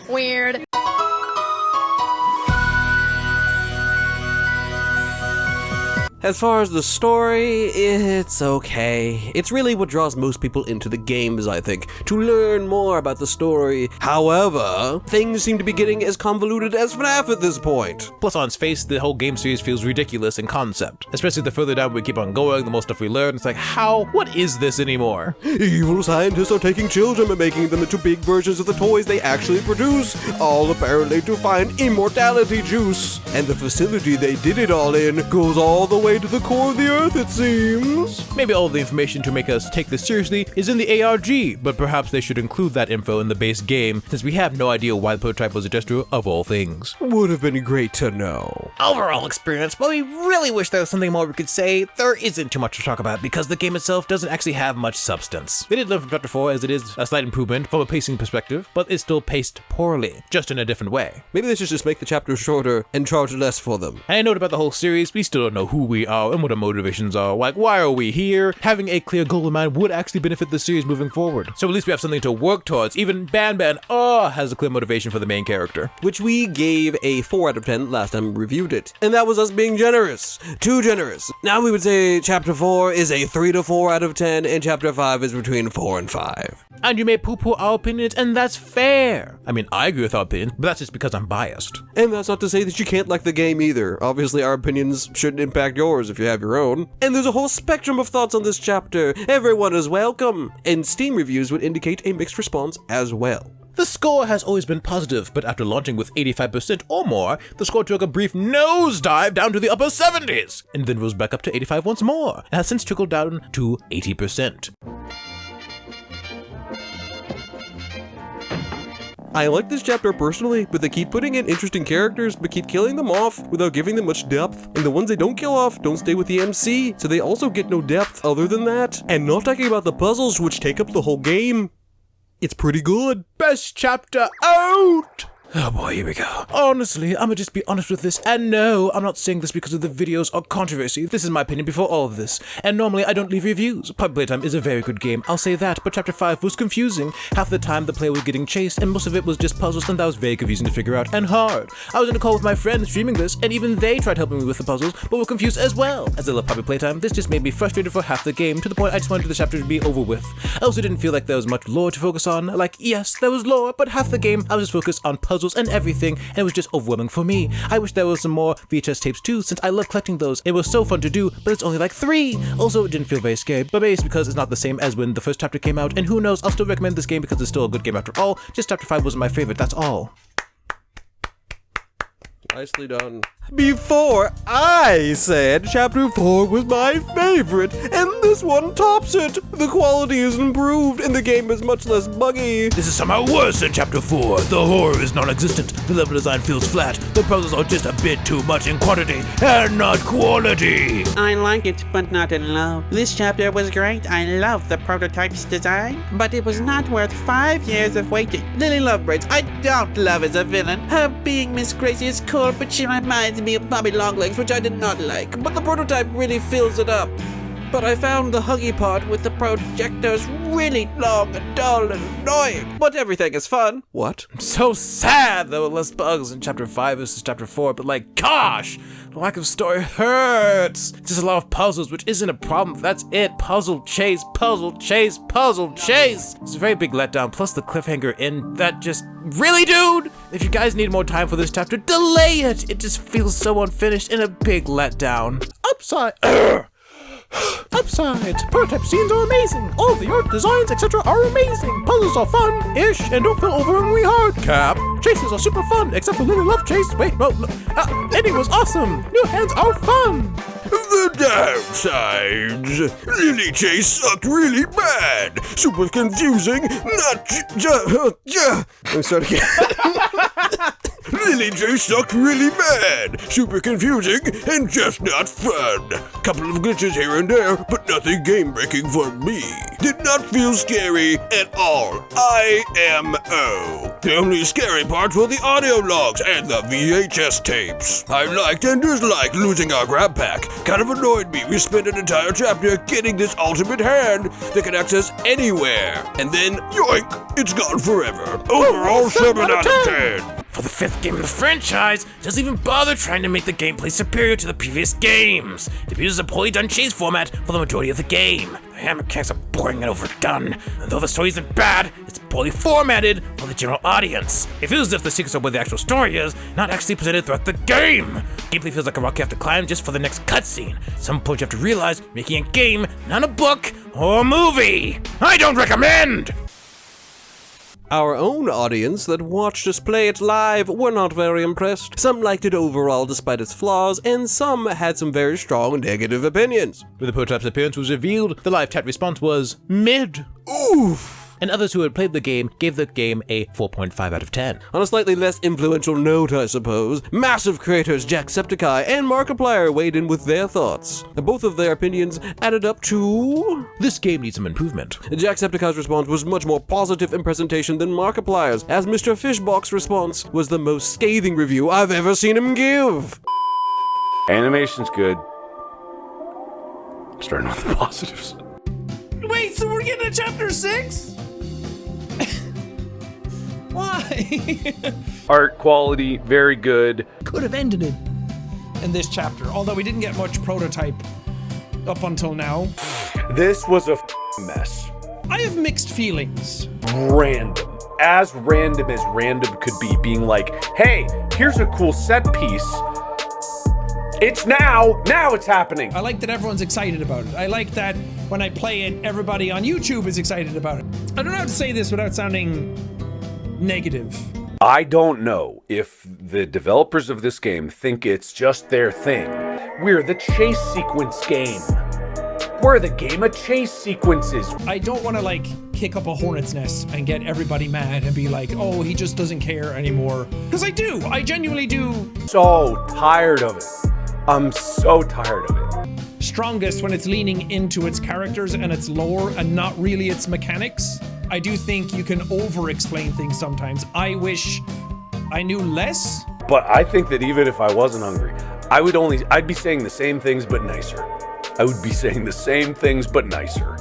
As far as the story, it's okay. It's really what draws most people into the games, I think, to learn more about the story. However, things seem to be getting as convoluted as FNAF at this point. Plus, on its face, the whole game series feels ridiculous in concept. Especially the further down we keep on going, the more stuff we learn. It's like, how? What is this anymore? Evil scientists are taking children and making them into big versions of the toys they actually produce, all apparently to find immortality juice. And the facility they did it all in goes all the way to the core of the Earth, it seems. Maybe all the information to make us take this seriously is in the ARG, but perhaps they should include that info in the base game, since we have no idea why the prototype was a gesture of all things. Would have been great to know. Overall experience, while we really wish there was something more we could say, there isn't too much to talk about because the game itself doesn't actually have much substance. They did learn from Chapter 4 as it is a slight improvement from a pacing perspective, but it's still paced poorly, just in a different way. Maybe they should just make the chapters shorter and charge less for them. And I note about the whole series, we still don't know who we are and what our motivations are. Like, why are we here? Having a clear goal in mind would actually benefit the series moving forward. So at least we have something to work towards. Even Ban has a clear motivation for the main character. Which we gave a 4 out of 10 last time we reviewed it. And that was us being generous. Too generous. Now we would say Chapter 4 is a 3 to 4 out of 10, and Chapter 5 is between 4 and 5. And you may poo-poo our opinions, and that's fair. I mean, I agree with our opinions, but that's just because I'm biased. And that's not to say that you can't like the game either. Obviously, our opinions shouldn't impact yours if you have your own. And there's a whole spectrum of thoughts on this chapter. Everyone is welcome. And Steam reviews would indicate a mixed response as well. The score has always been positive, but after launching with 85% or more, the score took a brief nosedive down to the upper 70s, and then rose back up to 85 once more, and has since trickled down to 80%. I like this chapter personally, but they keep putting in interesting characters, but keep killing them off without giving them much depth. And the ones they don't kill off don't stay with the MC, so they also get no depth other than that. And not talking about the puzzles, which take up the whole game. It's pretty good. Best chapter out! Oh boy, here we go. Honestly, I'ma just be honest with this, and no, I'm not saying this because of the videos or controversy. This is my opinion before all of this, and normally I don't leave reviews. Playtime is a very good game, I'll say that, but Chapter 5 was confusing. Half the time the player was getting chased, and most of it was just puzzles, and that was very confusing to figure out, and hard. I was in a call with my friend streaming this, and even they tried helping me with the puzzles, but were confused as well. As I love Poppy Playtime, this just made me frustrated for half the game, to the point I just wanted the chapter to be over with. I also didn't feel like there was much lore to focus on. Like, yes, there was lore, but half the game I was just focused on puzzles and everything, and it was just overwhelming for me. I wish there was some more VHS tapes too, since I love collecting those. It was so fun to do, but it's only like 3. Also, it didn't feel very scary, but maybe it's because it's not the same as when the first chapter came out, and who knows, I'll still recommend this game because it's still a good game after all. Just Chapter 5 wasn't my favorite, that's all. Nicely done. Before I said Chapter 4 was my favorite, and this one tops it. The quality is improved, and the game is much less buggy. This is somehow worse than Chapter 4. The horror is non-existent, the level design feels flat, the puzzles are just a bit too much in quantity, and not quality. I like it, but not in love. This chapter was great, I love the prototype's design, but it was not worth 5 years of waiting. Lily Lovebraids, I don't love as a villain. Her being Miss Crazy is cool, but she reminds me of Bobby Longlegs, which I did not like, but the prototype really fills it up. But I found the huggy part with the projectors really long and dull and annoying. But everything is fun. What? I'm so sad there were less bugs in Chapter 5 versus Chapter 4, but like, gosh, the lack of story hurts. Just a lot of puzzles, which isn't a problem. That's it. Puzzle chase, puzzle chase, puzzle chase. It's a very big letdown, plus the cliffhanger in that just... Really, dude? If you guys need more time for this chapter, delay it. It just feels so unfinished and a big letdown. Upside... Upsides, prototype scenes are amazing, all the art, designs, etc. are amazing, puzzles are fun-ish and don't feel overwhelmingly hard. Cap, chases are super fun, except for Lily Love Chase. Wait, no, ending was awesome, new hands are fun. The downsides. Lily Chase sucked really bad, super confusing, I'm sorry again. Lily Chase sucked really bad, super confusing, and just not fun. Couple of glitches here and there, but nothing game-breaking for me. Did not feel scary at all. IMO. The only scary parts were the audio logs and the VHS tapes. I liked and disliked losing our grab pack. Kind of annoyed me. We spent an entire chapter getting this ultimate hand that can access anywhere. And then, yoink, it's gone forever. Overall 7 out of 10. For the 5th game in the franchise, it doesn't even bother trying to make the gameplay superior to the previous games. It uses a poorly done chase format for the majority of the game. The mechanics are boring and overdone, and though the story isn't bad, it's poorly formatted for the general audience. It feels as if the secrets are where the actual story is, not actually presented throughout the game. Gameplay feels like a rock you have to climb just for the next cutscene. At some point you have to realize you're making a game, not a book or a movie. I don't recommend! Our own audience that watched us play it live were not very impressed. Some liked it overall despite its flaws, and some had some very strong negative opinions. When the prototype's appearance was revealed, the live chat response was mid. Oof! And others who had played the game gave the game a 4.5 out of 10. On a slightly less influential note, I suppose, massive creators Jacksepticeye and Markiplier weighed in with their thoughts. Both of their opinions added up to... this game needs some improvement. Jacksepticeye's response was much more positive in presentation than Markiplier's, as Mr. Fishbox's response was the most scathing review I've ever seen him give. Animation's good. Starting with the positives. Wait, so we're getting to chapter 6? Why? Art quality, very good. Could have ended it in this chapter, although we didn't get much prototype up until now. This was a mess. I have mixed feelings. Random. As random could be, being like, hey, here's a cool set piece. It's now it's happening. I like that everyone's excited about it. I like that when I play it, everybody on YouTube is excited about it. I don't know how to say this without sounding negative. I don't know if the developers of this game think it's just their thing. We're the chase sequence game. We're the game of chase sequences. I don't want to like kick up a hornet's nest and get everybody mad and be like, oh, he just doesn't care anymore. Because I do. I genuinely do. So tired of it. I'm so tired of it. Strongest when it's leaning into its characters and its lore and not really its mechanics. I do think you can over-explain things sometimes. I wish I knew less. But I think that even if I wasn't hungry, I'd be saying the same things but nicer. I would be saying the same things but nicer.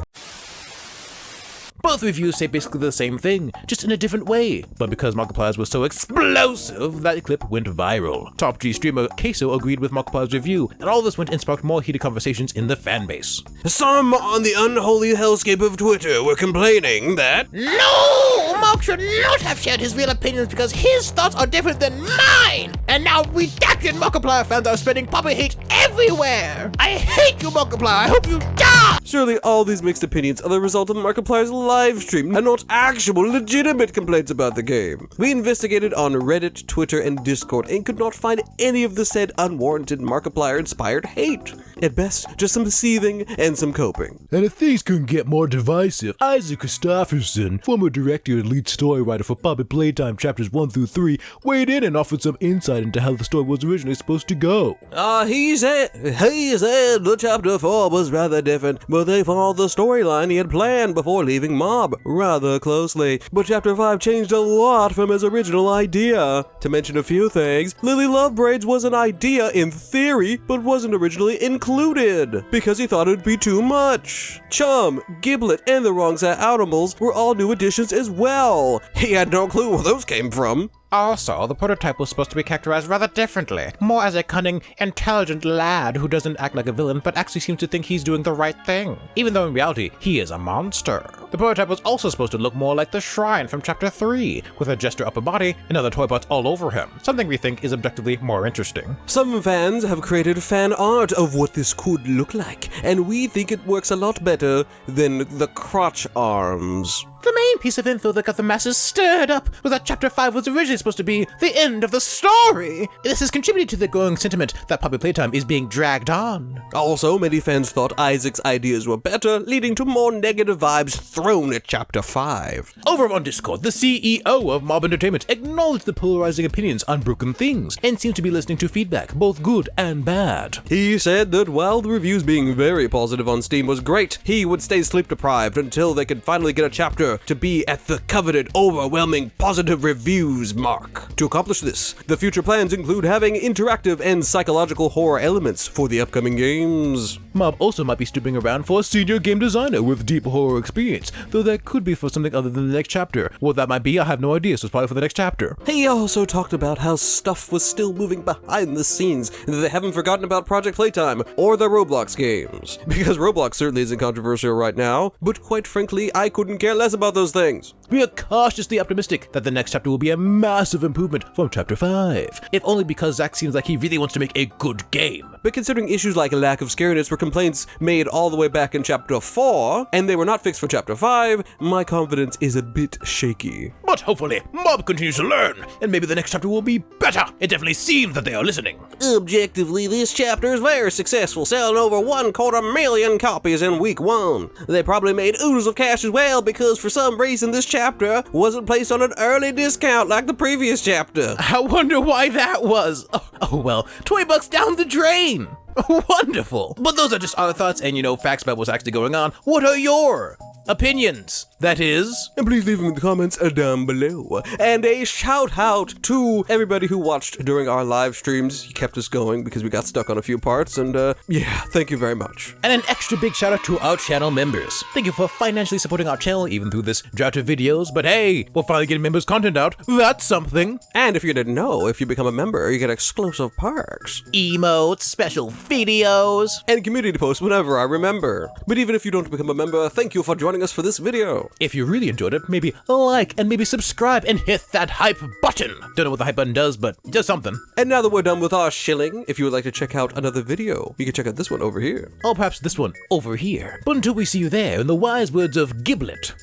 Both reviews say basically the same thing, just in a different way. But because Markiplier's was so explosive, that clip went viral. Top G streamer Queso agreed with Markiplier's review, and all this went and sparked more heated conversations in the fanbase. Some on the unholy hellscape of Twitter were complaining that no, Mark should not have shared his real opinions because his thoughts are different than mine. And now redacted Markiplier fans are spreading puppy hate everywhere. I hate you, Markiplier. I hope you die. Surely all these mixed opinions are the result of Markiplier's live stream and not actual legitimate complaints about the game. We investigated on Reddit, Twitter, and Discord and could not find any of the said unwarranted Markiplier-inspired hate. At best, just some seething and some coping. And if things couldn't get more divisive, Isaac Christopherson, former director and lead story writer for Puppet Playtime Chapters 1 through 3, weighed in and offered some insight into how the story was originally supposed to go. He said the Chapter 4 was rather different, but they followed the storyline he had planned before leaving Mob rather closely. But Chapter 5 changed a lot from his original idea. To mention a few things, Lily Lovebraids was an idea in theory, but wasn't originally included, because he thought it would be too much. Chum, Giblet, and the Wrong Set Animals were all new additions as well. He had no clue where those came from. Also, the prototype was supposed to be characterized rather differently, more as a cunning, intelligent lad who doesn't act like a villain but actually seems to think he's doing the right thing, even though in reality, he is a monster. The prototype was also supposed to look more like the Shrine from Chapter 3, with a jester upper body and other toy parts all over him, something we think is objectively more interesting. Some fans have created fan art of what this could look like, and we think it works a lot better than the crotch arms. The main piece of info that got the masses stirred up was that Chapter 5 was originally supposed to be the end of the story. This has contributed to the growing sentiment that Puppet Playtime is being dragged on. Also, many fans thought Isaac's ideas were better, leading to more negative vibes thrown at Chapter 5. Over on Discord, the CEO of Mob Entertainment acknowledged the polarizing opinions on Broken Things and seemed to be listening to feedback, both good and bad. He said that while the reviews being very positive on Steam was great, he would stay sleep deprived until they could finally get a chapter chapter to be at the coveted, overwhelming positive reviews mark. To accomplish this, the future plans include having interactive and psychological horror elements for the upcoming games. Mob also might be stooping around for a senior game designer with deep horror experience, though that could be for something other than the next chapter. What that might be, I have no idea, so it's probably for the next chapter. He also talked about how stuff was still moving behind the scenes, and that they haven't forgotten about Project Playtime or their Roblox games. Because Roblox certainly isn't controversial right now, but quite frankly, I couldn't care less about those things. We are cautiously optimistic that the next chapter will be a massive improvement from Chapter 5, if only because Zach seems like he really wants to make a good game. But considering issues like lack of scariness were complaints made all the way back in Chapter 4, and they were not fixed for Chapter 5, my confidence is a bit shaky. But hopefully, Mob continues to learn, and maybe the next chapter will be better. It definitely seems that they are listening. Objectively, this chapter is very successful, selling over 250,000 copies in week 1. They probably made oodles of cash as well, because for some reason this chapter wasn't placed on an early discount like the previous chapter. I wonder why that was. Oh well, $20 down the drain. Wonderful. But those are just our thoughts and, facts about what's actually going on. What are your opinions? That is, and please leave them in the comments down below. And a shout out to everybody who watched during our live streams. You kept us going because we got stuck on a few parts, and yeah, thank you very much. And an extra big shout out to our channel members. Thank you for financially supporting our channel even through this drought of videos, but hey, we're finally getting members' content out. That's something. And if you didn't know, if you become a member, you get exclusive perks, emotes, special videos, and community posts whenever I remember. But even if you don't become a member, thank you for joining us for this video. If you really enjoyed it, maybe like and maybe subscribe and hit that hype button. Don't know what the hype button does, but it does something. And now that we're done with our shilling, if you would like to check out another video, you can check out this one over here. Or perhaps this one over here. But until we see you there, in the wise words of Giblet.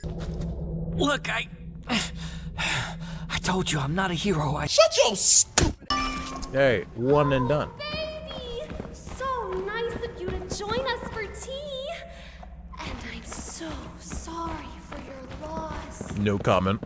Look, I told you I'm not a hero. Shut your stupid. Hey, one and done. Baby, so nice of you to join us for tea. And I'm so sorry for your loss. No comment.